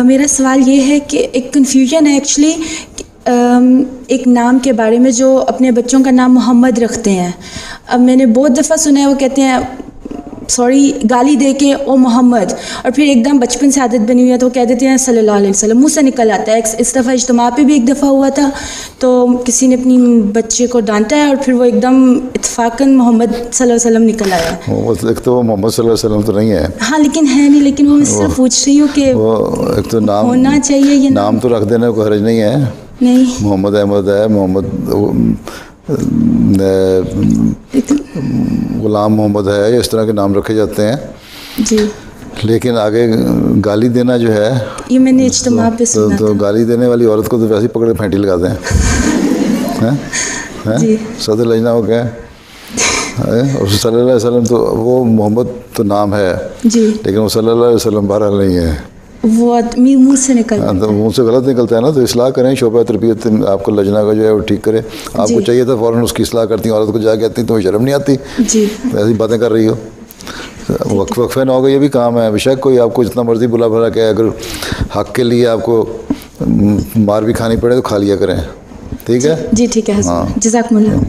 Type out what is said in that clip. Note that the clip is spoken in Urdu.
میرا سوال یہ ہے کہ ایک کنفیوژن ہے ایکچولی ایک نام کے بارے میں جو اپنے بچوں کا نام محمد رکھتے ہیں. اب میں نے بہت دفعہ سنا ہے وہ کہتے ہیں سوری گالی دے کے او محمد, اور پھر ایک دم بچپن سے عادت بنی ہوئی ہے تو وہ کہہ دیتے ہیں صلی اللہ علیہ وسلم, منہ سے نکل آتا ہے. اس دفعہ اجتماع پہ بھی ایک دفعہ ہوا تھا تو کسی نے اپنی بچے کو ڈانٹا ہے اور پھر وہ ایک دم اتفاقاً محمد صلی اللہ علیہ وسلم نکل آیا. ایک تو وہ محمد صلی اللہ علیہ وسلم تو نہیں ہے. ہاں لیکن ہے نہیں, لیکن وہ میں صرف پوچھ رہی ہوں کہ وہ ایک تو نام ہونا چاہیے یہ نام تو رکھ دینے کو حرج نہیں ہے. نہیں محمد احمد ہے, محمد غلام محمد ہے, اس طرح کے نام رکھے جاتے ہیں. جی لیکن آگے گالی دینا جو ہے یہ میں نے اجتماع پہ سنا تو گالی دینے والی عورت کو تو ویسے ہی پکڑ کے پھینٹی لگاتے ہیں. جی صدر لجنا ہو گیا اور صلی اللہ علیہ وسلم تو وہ محمد تو نام ہے جی لیکن وہ صلی اللہ علیہ وسلم بہرحال نہیں ہے. وہ منہ سے نکل منہ سے غلط نکلتا ہے نا, تو اصلاح کریں. شعبہ تربیت آپ کو لجنا کا جو ہے وہ ٹھیک کرے. آپ کو چاہیے تھا فوراً اس کی اصلاح کرتی ہیں, عورت کو جا کے کہتی تمہیں شرم نہیں آتی جی ایسی باتیں کر رہی ہو. وقفے نہ ہوگا یہ بھی کام ہے. بے شک کوئی آپ کو جتنا مرضی بلا بھلا کہ اگر حق کے لیے آپ کو مار بھی کھانی پڑے تو کھا لیا کریں. ٹھیک ہے جی ٹھیک ہے, جزاکم اللہ.